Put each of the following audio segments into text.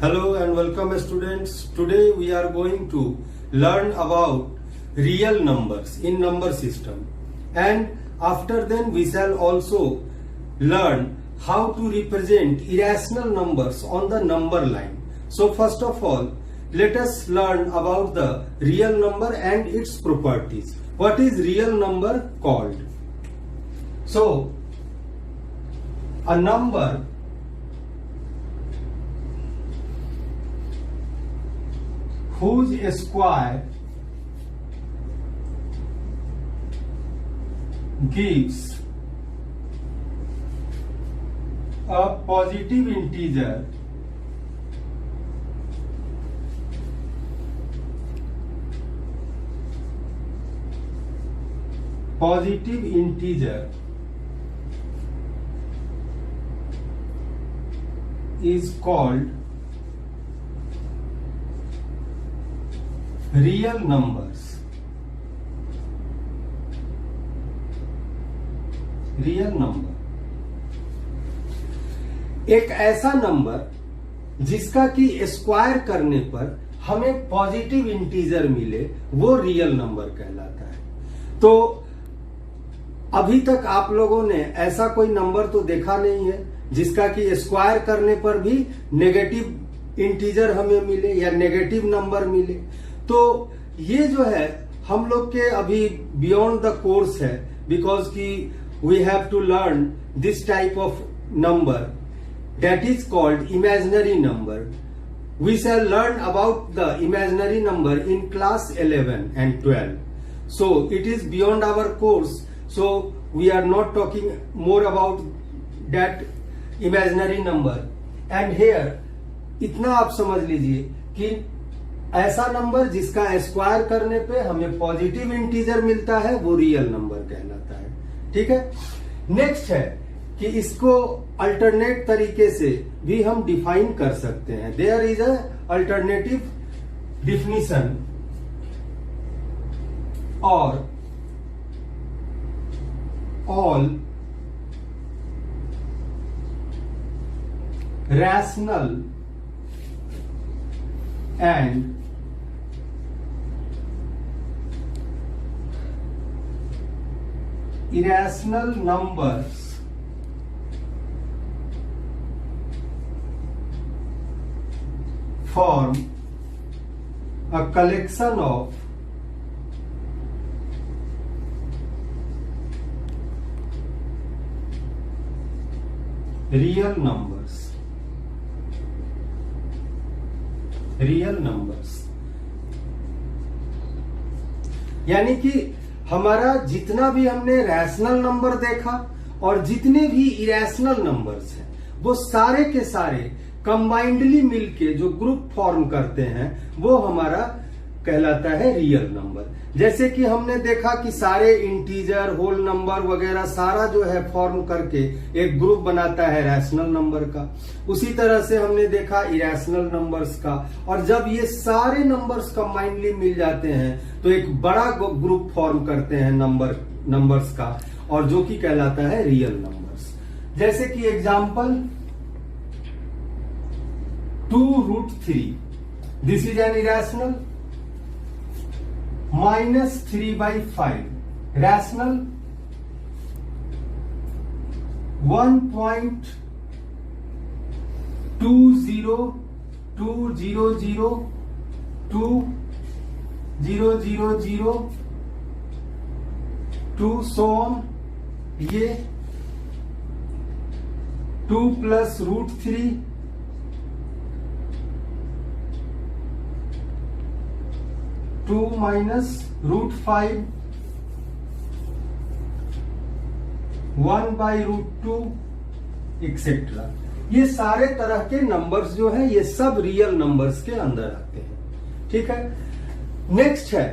Hello and welcome students. Today we are going to learn about real numbers in number system, and after then we shall also learn how to represent irrational numbers on the number line. So first of all, let us learn about the real number and its properties. What is real number called? So a number whose square gives a positive integer is called real numbers. Real number एक ऐसा number जिसका कि square करने पर हमें positive integer मिले, वो real number कहलाता है। तो अभी तक आप लोगों ने ऐसा कोई नंबर तो देखा नहीं है जिसका कि स्क्वायर करने पर भी नेगेटिव इंटीजर हमें मिले या नेगेटिव नंबर मिले। तो ये जो है हम लोग के अभी बियॉन्ड द कोर्स है, बिकॉज की we have to learn this type of number that is called imaginary number. We shall learn about the imaginary number in class 11 and 12. So it is beyond our course, so we are not talking more about that imaginary number. And here इतना आप समझ लीजिए कि ऐसा number जिसका square करने पे हमें पॉजिटिव इंटीजर मिलता है वो रियल नंबर कहलाता है। ठीक है। नेक्स्ट है कि इसको अल्टरनेट तरीके से भी हम डिफाइन कर सकते हैं। There is a alternative definition और all rational and irrational numbers form a collection of real numbers. यानी कि हमारा जितना भी हमने रैशनल नंबर देखा और जितने भी इरेशनल नंबर्स हैं वो सारे के सारे कंबाइंडली मिलके जो ग्रुप फॉर्म करते हैं वो हमारा कहलाता है रियल नंबर। जैसे कि हमने देखा कि सारे इंटीजर, होल नंबर वगैरह सारा जो है फॉर्म करके एक ग्रुप बनाता है रैशनल नंबर का। उसी तरह से हमने देखा इरेशनल नंबर्स का, और जब ये सारे नंबर्स कंबाइंडली मिल जाते हैं तो एक बड़ा ग्रुप फॉर्म करते हैं नंबर्स का, और जो कि कहलाता है रियल नंबर्स। जैसे कि example 2√3, this is an irrational. -3/5 rational. 1.2002002 so on। ये 2 + √3 2 - √5 1/√2 एक्सेट्रा। ये सारे तरह के नंबर्स जो हैं ये सब रियल नंबर्स के अंदर आते हैं। ठीक है। नेक्स्ट है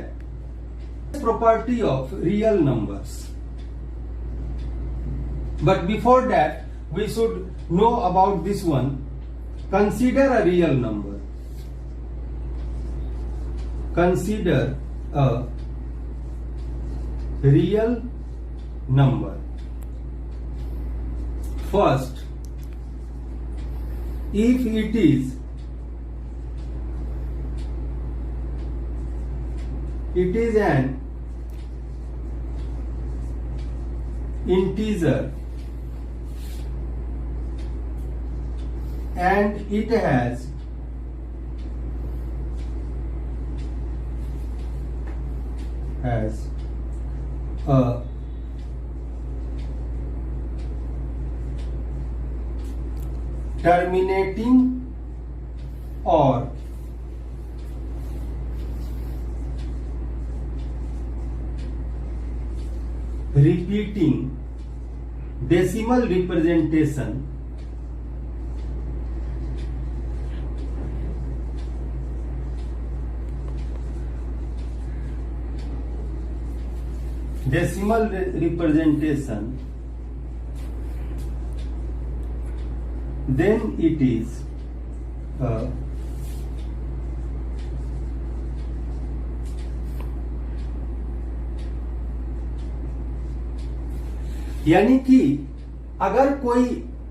property of real numbers, but before that we should know about this one. Consider a real number. Consider a real number. First, if it is it is an integer and it has a terminating or repeating decimal representation then it is यानी कि अगर कोई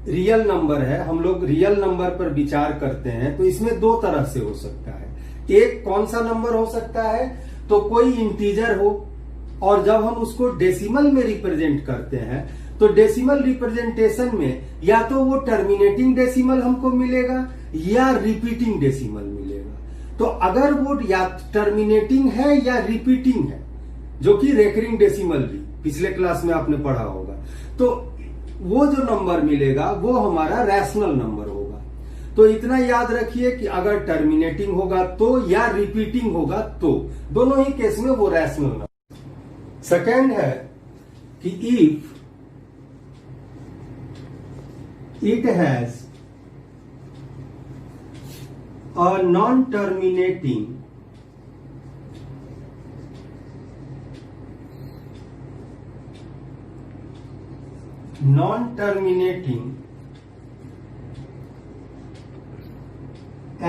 real number है, हम लोग real number पर विचार करते हैं तो इसमें दो तरह से हो सकता है। एक कौन सा नंबर हो सकता है, तो कोई इंटीजर हो और जब हम उसको डेसिमल में रिप्रेजेंट करते हैं तो डेसिमल रिप्रेजेंटेशन में या तो वो टर्मिनेटिंग डेसिमल हमको मिलेगा या रिपीटिंग डेसिमल मिलेगा। तो अगर वो या टर्मिनेटिंग है या रिपीटिंग है, जो कि रेकरिंग डेसिमल भी पिछले क्लास में आपने पढ़ा होगा, तो वो जो नंबर मिलेगा वो हमारा रैशनल नंबर होगा। तो इतना याद रखिए कि अगर टर्मिनेटिंग होगा तो या रिपीटिंग होगा तो दोनों ही केस में वो रैशनल नंबर। सेकेंड है कि if it has a non terminating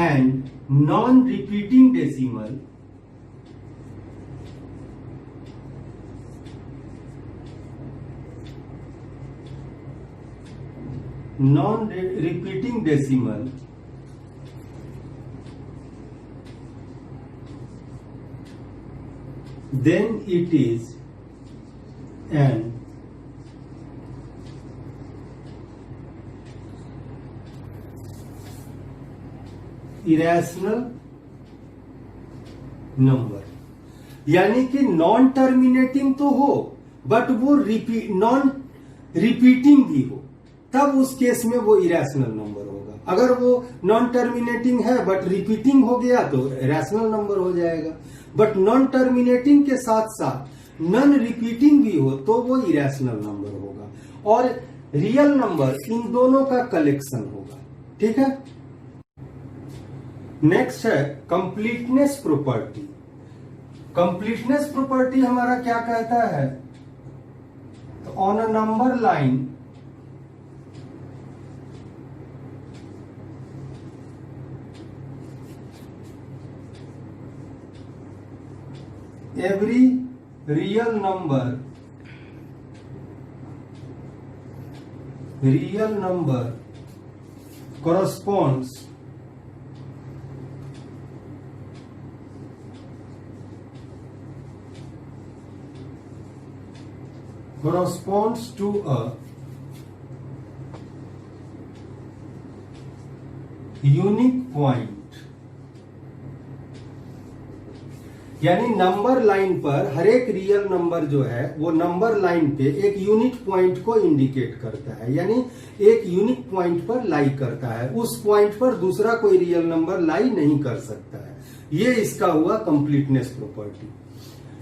and non-repeating decimal then it is an irrational number. यानी कि नॉन टर्मिनेटिंग तो हो बट वो नॉन रिपीटिंग भी हो, तब उस केस में वो इरेशनल नंबर होगा। अगर वो नॉन टर्मिनेटिंग है बट रिपीटिंग हो गया तो रैशनल नंबर हो जाएगा। बट नॉन टर्मिनेटिंग के साथ साथ नॉन रिपीटिंग भी हो तो वो इरेशनल नंबर होगा और रियल नंबर इन दोनों का कलेक्शन होगा। ठीक है। नेक्स्ट है कंप्लीटनेस प्रॉपर्टी। कंप्लीटनेस प्रॉपर्टी हमारा क्या कहता है, तो on a number line every real number corresponds to a unique point। यानी नंबर लाइन पर हर एक रियल नंबर जो है वो नंबर लाइन पे एक यूनिक पॉइंट को इंडिकेट करता है, यानी एक यूनिक पॉइंट पर लाई करता है। उस पॉइंट पर दूसरा कोई रियल नंबर लाई नहीं कर सकता है। ये इसका हुआ कंप्लीटनेस प्रॉपर्टी।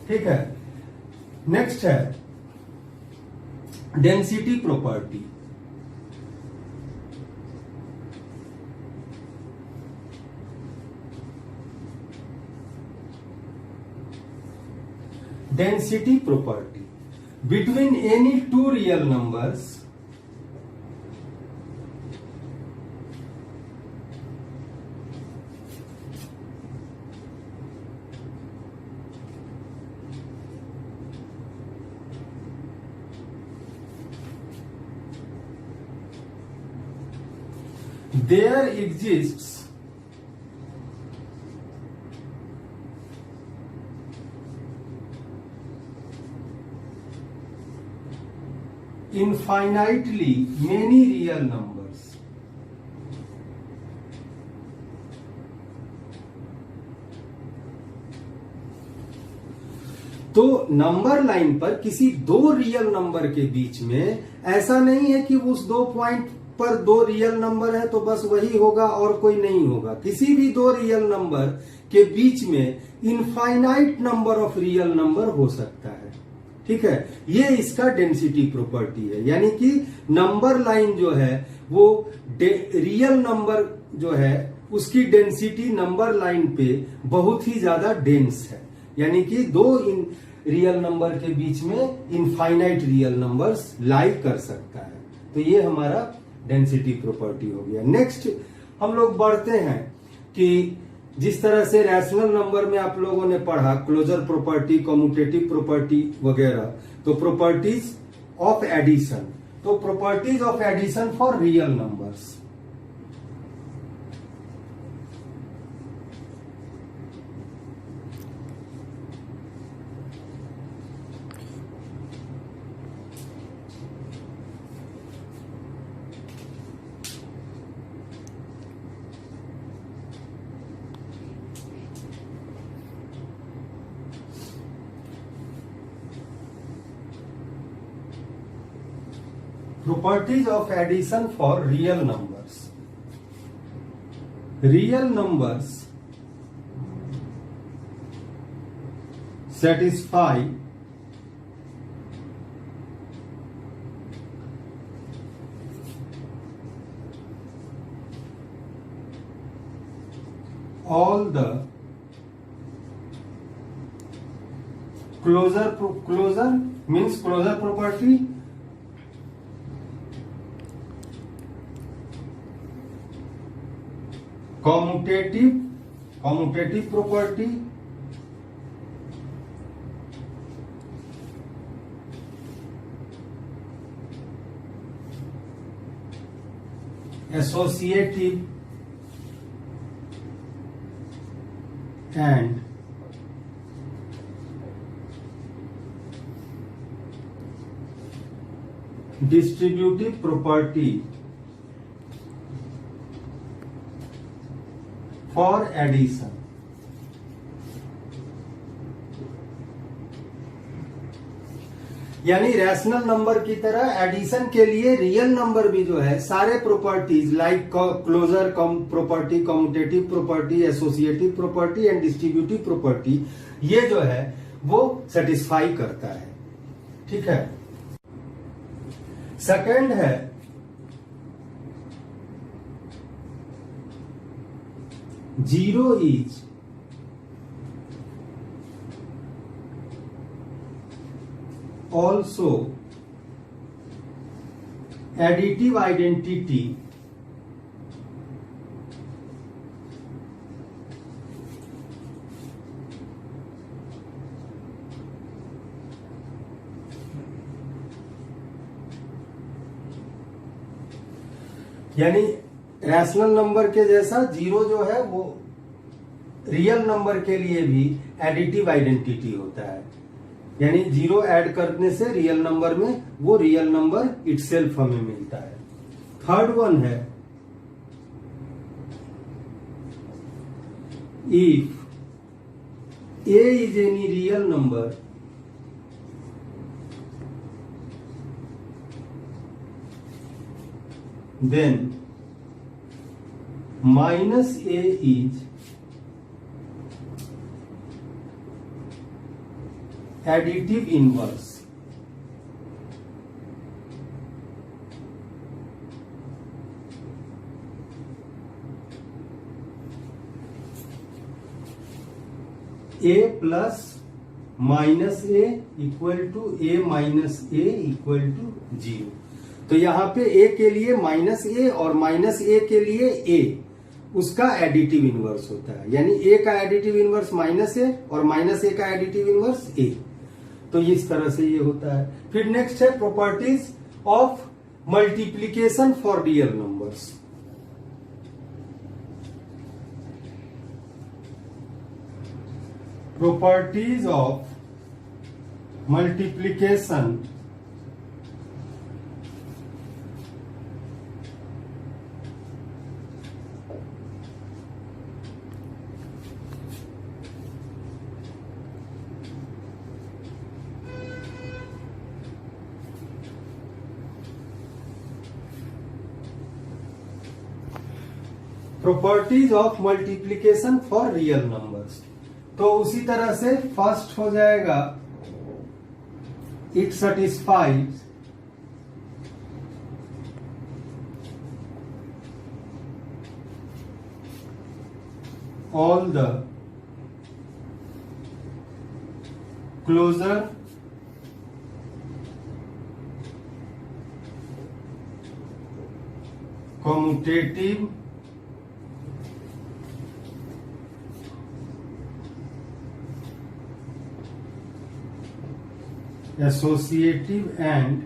ठीक है। नेक्स्ट है density property. Density property between any two real numbers there exists infinitely many real numbers. तो नंबर लाइन पर किसी दो रियल नंबर के बीच में ऐसा नहीं है कि उस दो पॉइंट पर दो रियल नंबर है तो बस वही होगा और कोई नहीं होगा। किसी भी दो रियल नंबर के बीच में infinite number of real number हो सकता है। ठीक है, ये इसका डेंसिटी प्रॉपर्टी है। यानी कि नंबर लाइन जो है वो रियल नंबर जो है उसकी डेंसिटी नंबर लाइन पे बहुत ही ज्यादा डेंस है। यानी कि दो रियल नंबर के बीच में इनफाइनाइट रियल नंबर्स लाई कर सकता है। तो ये हमारा डेंसिटी प्रॉपर्टी हो गया। नेक्स्ट हम लोग बढ़ते हैं कि जिस तरह से रैशनल नंबर में आप लोगों ने पढ़ा क्लोजर प्रॉपर्टी, कम्यूटेटिव प्रॉपर्टी वगैरह, तो प्रॉपर्टीज ऑफ एडिशन। तो properties of addition for real numbers. Properties of addition for real numbers. Real numbers satisfy all the closure means closure property, commutative property, associative and distributive property for addition। यानी rational number की तरह addition के लिए real number भी जो है सारे properties like closure property, commutative property, associative property and distributive property, ये जो है वो सेटिस्फाई करता है। ठीक है। सेकंड है zero is also additive identity यानी रैशनल नंबर के जैसा जीरो जो है वो रियल नंबर के लिए भी एडिटिव आइडेंटिटी होता है। यानी जीरो ऐड करने से रियल नंबर में वो रियल नंबर इटसेल्फ हमें मिलता है। थर्ड वन है if A is any real number then minus a is additive inverse। a plus minus a equal to a minus a equal to 0। तो यहां पे a के लिए माइनस ए और माइनस ए के लिए a उसका एडिटिव इनवर्स होता है। यानी a का एडिटिव इनवर्स माइनस ए और माइनस ए का एडिटिव इनवर्स a। तो इस तरह से ये होता है। फिर नेक्स्ट है properties of multiplication for real numbers. Properties of multiplication properties of multiplication for real numbers. तो उसी तरह से फर्स्ट हो जाएगा it satisfies all the closure commutative associative and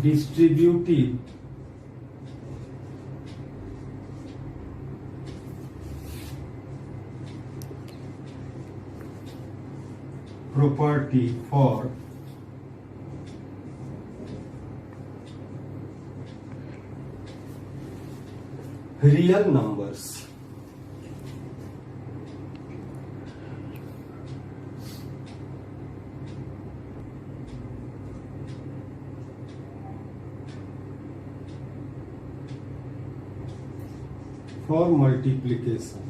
distributive property for real numbers। for multiplication।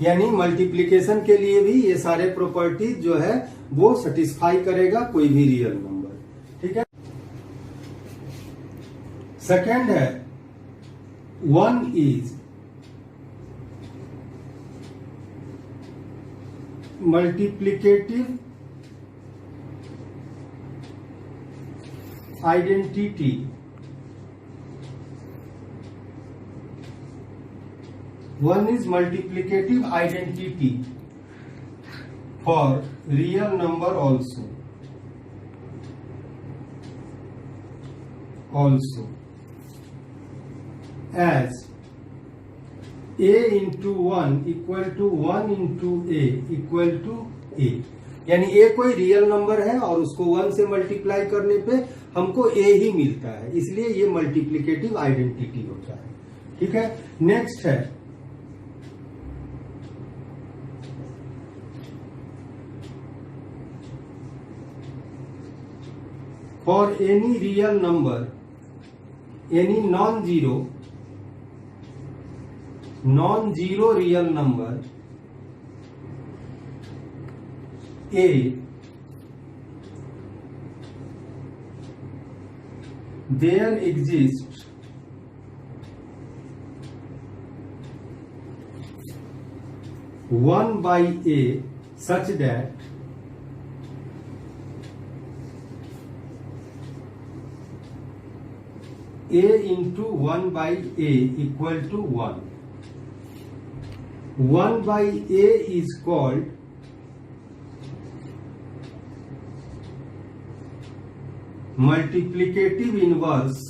यानी multiplication के लिए भी ये सारे प्रॉपर्टीज जो है वो सेटिस्फाई करेगा कोई भी रियल नंबर। ठीक है। सेकंड है one is multiplicative identity One is multiplicative identity for real number also as a into 1 equal to 1 into a equal to a। यानी a कोई रियल नंबर है और उसको 1 से मल्टीप्लाई करने पे हमको a ही मिलता है, इसलिए ये मल्टीप्लिकेटिव आइडेंटिटी होता है। ठीक है। नेक्स्ट है for any real number, any non-zero real number a, there exists one by a such that a into 1 by a equal to 1. 1 by a is called multiplicative inverse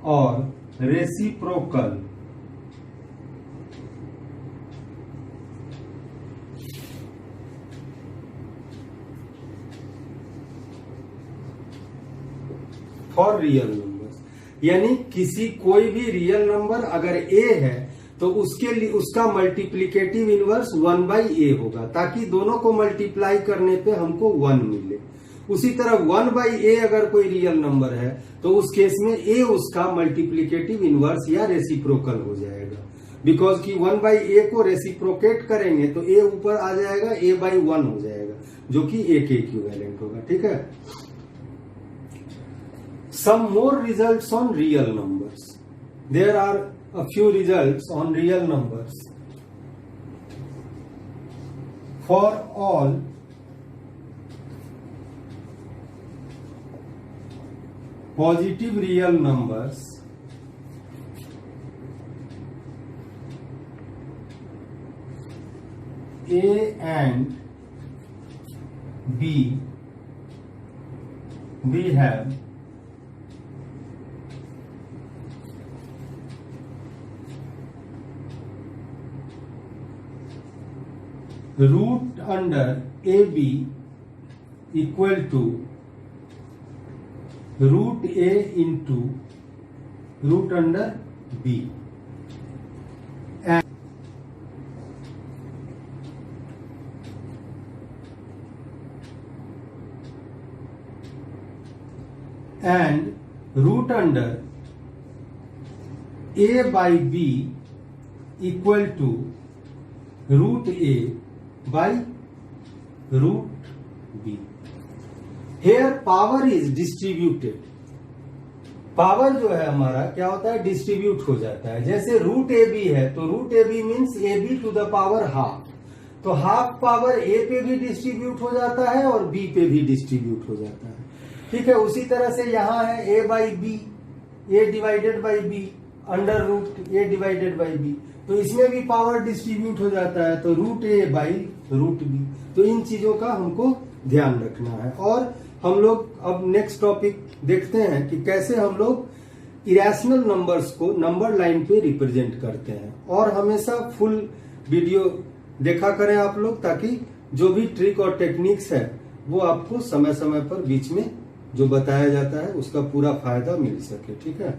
or reciprocal for real numbers. यानी किसी कोई भी real number अगर a है तो उसके लिए उसका मल्टीप्लिकेटिव इनवर्स 1 बाई a होगा, ताकि दोनों को मल्टीप्लाई करने पे हमको 1 मिले। उसी तरह 1 बाई a अगर कोई रियल नंबर है तो उस केस में a उसका मल्टीप्लिकेटिव इनवर्स या रेसिप्रोकल हो जाएगा, बिकॉज कि 1 बाई a को रेसिप्रोकेट करेंगे तो a ऊपर आ जाएगा, a बाई 1 हो जाएगा जो कि a के इक्विवेलेंट होगा। ठीक है। Some more results on real numbers. There are a few results on real numbers. For all positive real numbers, A and B, we have root under AB equal to root A into root under B and root under a by b equal to root a by root b. Here power is distributed. Power जो है हमारा क्या होता है, distribute हो जाता है। जैसे रूट ए बी है तो root A B means A B to the power half, तो हाफ पावर ए पे भी डिस्ट्रीब्यूट हो जाता है और बी पे भी डिस्ट्रीब्यूट हो जाता है। ठीक है, उसी तरह से यहां है A by B, A divided by B under root A divided by B, तो इसमें भी पावर डिस्ट्रीब्यूट हो जाता है, तो root A by root B. तो इन चीजों का हमको ध्यान रखना है। और हम लोग अब नेक्स्ट टॉपिक देखते हैं कि कैसे हम लोग इरेशनल नंबर्स को नंबर लाइन पे रिप्रेजेंट करते हैं। और हमेशा फुल वीडियो देखा करें आप लोग, ताकि जो भी ट्रिक और टेक्निक्स है वो आपको समय समय पर बीच में जो बताया जाता है उसका पूरा फायदा मिल सके। ठीक है।